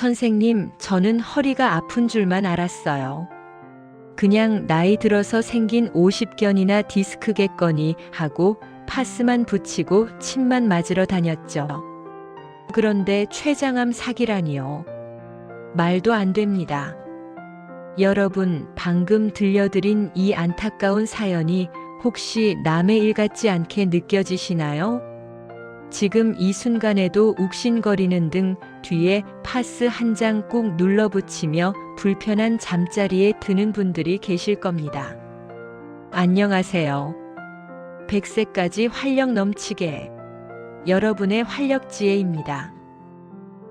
선생님, 저는 허리가 아픈 줄만 알았어요. 그냥 나이 들어서 생긴 50견이나 디스크겠거니 하고 파스만 붙이고 침만 맞으러 다녔죠. 그런데 췌장암 사기라니요. 말도 안 됩니다. 여러분, 방금 들려드린 이 안타까운 사연이 혹시 남의 일 같지 않게 느껴지시나요? 지금 이 순간에도 욱신거리는 등 뒤에 파스 한 장 꼭 눌러붙이며 불편한 잠자리에 드는 분들이 계실 겁니다. 안녕하세요. 100세까지 활력 넘치게. 여러분의 활력지혜입니다.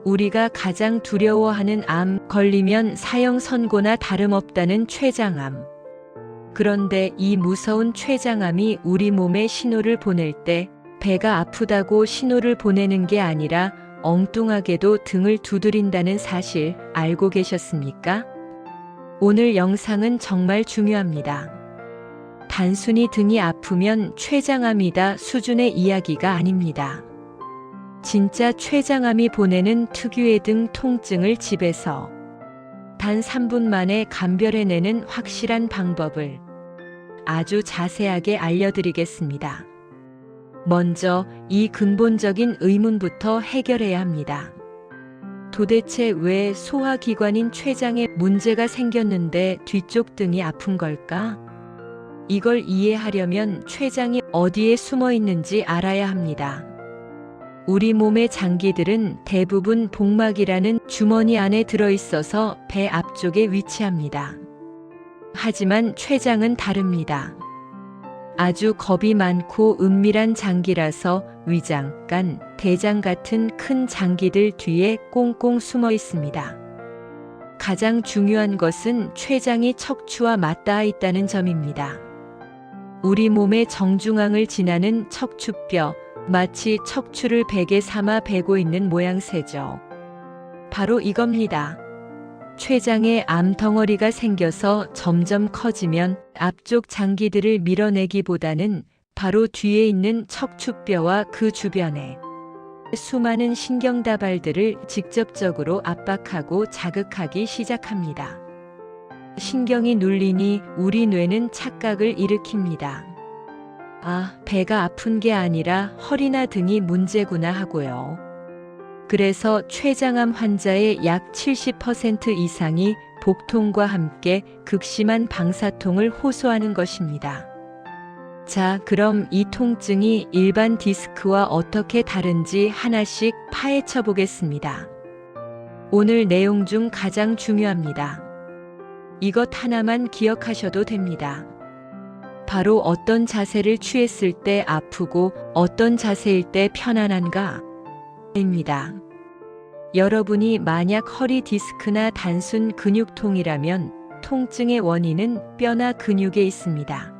우리가 가장 두려워하는 암, 걸리면 사형 선고나 다름없다는 췌장암. 그런데 이 무서운 췌장암이 우리 몸에 신호를 보낼 때 배가 아프다고 신호를 보내는 게 아니라 엉뚱하게도 등을 두드린다는 사실 알고 계셨습니까? 오늘 영상은 정말 중요합니다. 단순히 등이 아프면 췌장암이다 수준의 이야기가 아닙니다. 진짜 췌장암이 보내는 특유의 등 통증을 집에서 단 3분 만에 감별해내는 확실한 방법을 아주 자세하게 알려드리겠습니다. 먼저 이 근본적인 의문부터 해결해야 합니다. 도대체 왜 소화기관인 췌장에 문제가 생겼는데 뒤쪽 등이 아픈 걸까? 이걸 이해하려면 췌장이 어디에 숨어 있는지 알아야 합니다. 우리 몸의 장기들은 대부분 복막이라는 주머니 안에 들어있어서 배 앞쪽에 위치합니다. 하지만 췌장은 다릅니다. 아주 겁이 많고 은밀한 장기라서 위장, 간, 대장 같은 큰 장기들 뒤에 꽁꽁 숨어 있습니다. 가장 중요한 것은 췌장이 척추와 맞닿아 있다는 점입니다. 우리 몸의 정중앙을 지나는 척추뼈, 마치 척추를 베개 삼아 베고 있는 모양새죠. 바로 이겁니다. 췌장에 암덩어리가 생겨서 점점 커지면 앞쪽 장기들을 밀어내기보다는 바로 뒤에 있는 척추뼈와 그 주변에 수많은 신경다발들을 직접적으로 압박하고 자극하기 시작합니다. 신경이 눌리니 우리 뇌는 착각을 일으킵니다. 아, 배가 아픈 게 아니라 허리나 등이 문제구나 하고요. 그래서 췌장암 환자의 약 70% 이상이 복통과 함께 극심한 방사통을 호소하는 것입니다. 자, 그럼 이 통증이 일반 디스크와 어떻게 다른지 하나씩 파헤쳐 보겠습니다. 오늘 내용 중 가장 중요합니다. 이것 하나만 기억하셔도 됩니다. 바로 어떤 자세를 취했을 때 아프고 어떤 자세일 때 편안한가? 입니다. 여러분이 만약 허리 디스크나 단순 근육통이라면 통증의 원인은 뼈나 근육에 있습니다.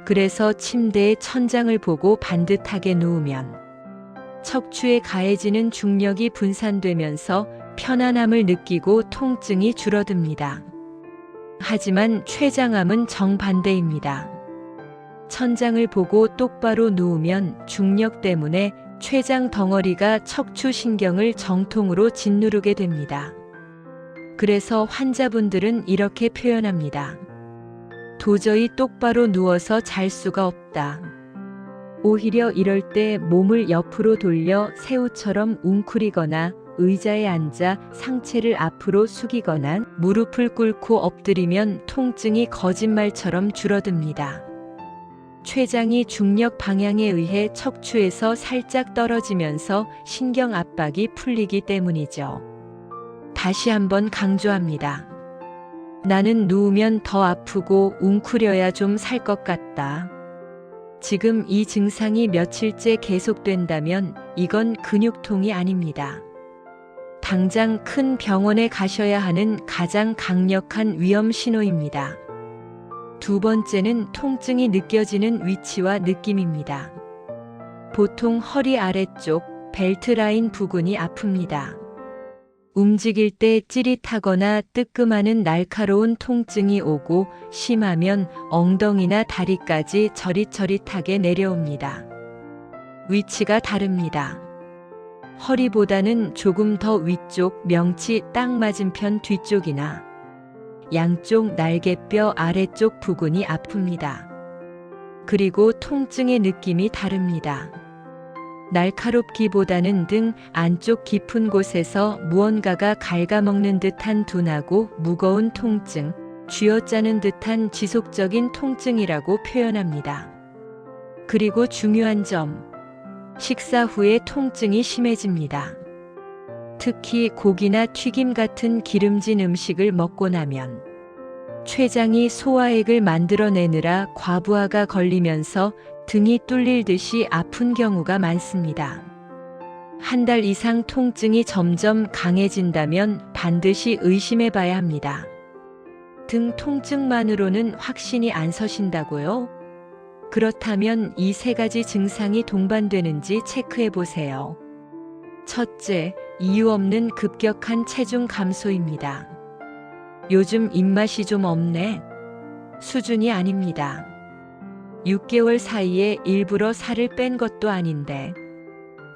그래서 침대의 천장을 보고 반듯하게 누우면 척추에 가해지는 중력이 분산되면서 편안함을 느끼고 통증이 줄어듭니다. 하지만 췌장암은 정반대입니다. 천장을 보고 똑바로 누우면 중력 때문에 췌장 덩어리가 척추 신경을 정통으로 짓누르게 됩니다. 그래서 환자분들은 이렇게 표현합니다. 도저히 똑바로 누워서 잘 수가 없다. 오히려 이럴 때 몸을 옆으로 돌려 새우처럼 웅크리거나 의자에 앉아 상체를 앞으로 숙이거나 무릎을 꿇고 엎드리면 통증이 거짓말처럼 줄어듭니다. 췌장이 중력 방향에 의해 척추에서 살짝 떨어지면서 신경 압박이 풀리기 때문이죠. 다시 한번 강조합니다. 나는 누우면 더 아프고 웅크려야 좀 살 것 같다. 지금 이 증상이 며칠째 계속된다면 이건 근육통이 아닙니다. 당장 큰 병원에 가셔야 하는 가장 강력한 위험 신호입니다. 두 번째는 통증이 느껴지는 위치와 느낌입니다. 보통 허리 아래쪽 벨트 라인 부근이 아픕니다. 움직일 때 찌릿하거나 뜨끔하는 날카로운 통증이 오고 심하면 엉덩이나 다리까지 저릿저릿하게 내려옵니다. 위치가 다릅니다. 허리보다는 조금 더 위쪽 명치 딱 맞은편 뒤쪽이나 양쪽 날개뼈 아래쪽 부근이 아픕니다. 그리고 통증의 느낌이 다릅니다. 날카롭기보다는 등 안쪽 깊은 곳에서 무언가가 갉아먹는 듯한 둔하고 무거운 통증, 쥐어짜는 듯한 지속적인 통증이라고 표현합니다. 그리고 중요한 점, 식사 후에 통증이 심해집니다. 특히 고기나 튀김 같은 기름진 음식을 먹고 나면 췌장이 소화액을 만들어내느라 과부하가 걸리면서 등이 뚫릴 듯이 아픈 경우가 많습니다. 한 달 이상 통증이 점점 강해진다면 반드시 의심해 봐야 합니다. 등 통증만으로는 확신이 안 서신다고요? 그렇다면 이 세 가지 증상이 동반되는지 체크해 보세요. 첫째, 이유 없는 급격한 체중 감소입니다. 요즘 입맛이 좀 없네. 수준이 아닙니다. 6개월 사이에 일부러 살을 뺀 것도 아닌데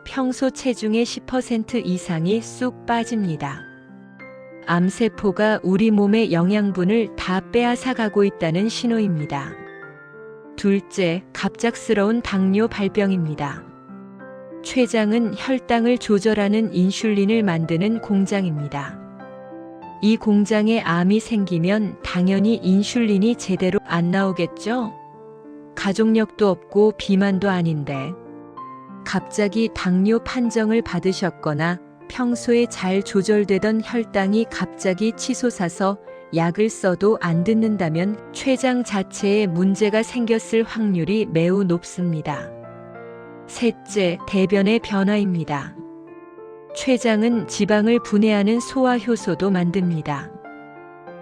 평소 체중의 10% 이상이 쑥 빠집니다. 암세포가 우리 몸의 영양분을 다 빼앗아 가고 있다는 신호입니다. 둘째, 갑작스러운 당뇨 발병입니다. 췌장은 혈당을 조절하는 인슐린을 만드는 공장입니다. 이 공장에 암이 생기면 당연히 인슐린이 제대로 안 나오겠죠? 가족력도 없고 비만도 아닌데 갑자기 당뇨 판정을 받으셨거나 평소에 잘 조절되던 혈당이 갑자기 치솟아서 약을 써도 안 듣는다면 췌장 자체에 문제가 생겼을 확률이 매우 높습니다. 셋째, 대변의 변화입니다. 췌장은 지방을 분해하는 소화 효소도 만듭니다.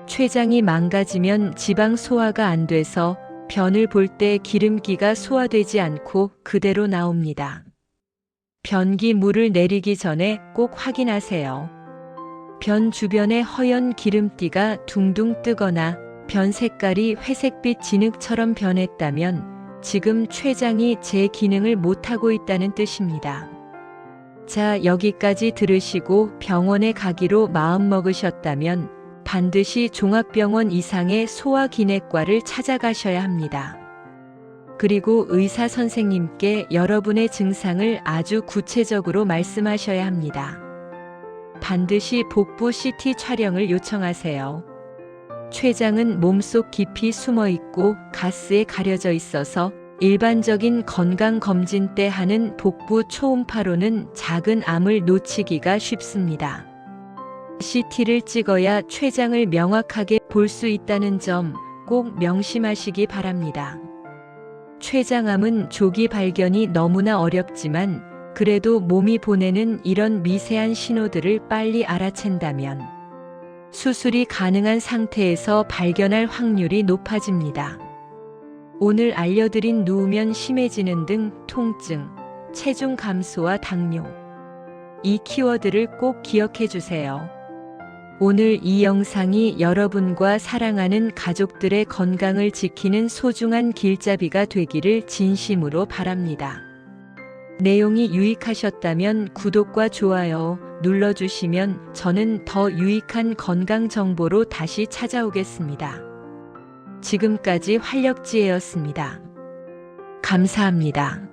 췌장이 망가지면 지방 소화가 안 돼서 변을 볼 때 기름기가 소화되지 않고 그대로 나옵니다. 변기 물을 내리기 전에 꼭 확인하세요. 변 주변에 허연 기름띠가 둥둥 뜨거나 변 색깔이 회색빛 진흙처럼 변했다면 지금 췌장이 제 기능을 못하고 있다는 뜻입니다. 자, 여기까지 들으시고 병원에 가기로 마음먹으셨다면 반드시 종합병원 이상의 소화기내과를 찾아가셔야 합니다. 그리고 의사 선생님께 여러분의 증상을 아주 구체적으로 말씀하셔야 합니다. 반드시 복부 CT 촬영을 요청하세요. 췌장은 몸속 깊이 숨어 있고 가스에 가려져 있어서 일반적인 건강검진 때 하는 복부 초음파로는 작은 암을 놓치기가 쉽습니다. CT를 찍어야 췌장을 명확하게 볼 수 있다는 점 꼭 명심하시기 바랍니다. 췌장암은 조기 발견이 너무나 어렵지만 그래도 몸이 보내는 이런 미세한 신호들을 빨리 알아챈다면 수술이 가능한 상태에서 발견할 확률이 높아집니다. 오늘 알려드린 누우면 심해지는 등 통증, 체중 감소와 당뇨. 이 키워드를 꼭 기억해 주세요. 오늘 이 영상이 여러분과 사랑하는 가족들의 건강을 지키는 소중한 길잡이가 되기를 진심으로 바랍니다. 내용이 유익하셨다면 구독과 좋아요 눌러주시면 저는 더 유익한 건강 정보로 다시 찾아오겠습니다. 지금까지 활력지혜였습니다. 감사합니다.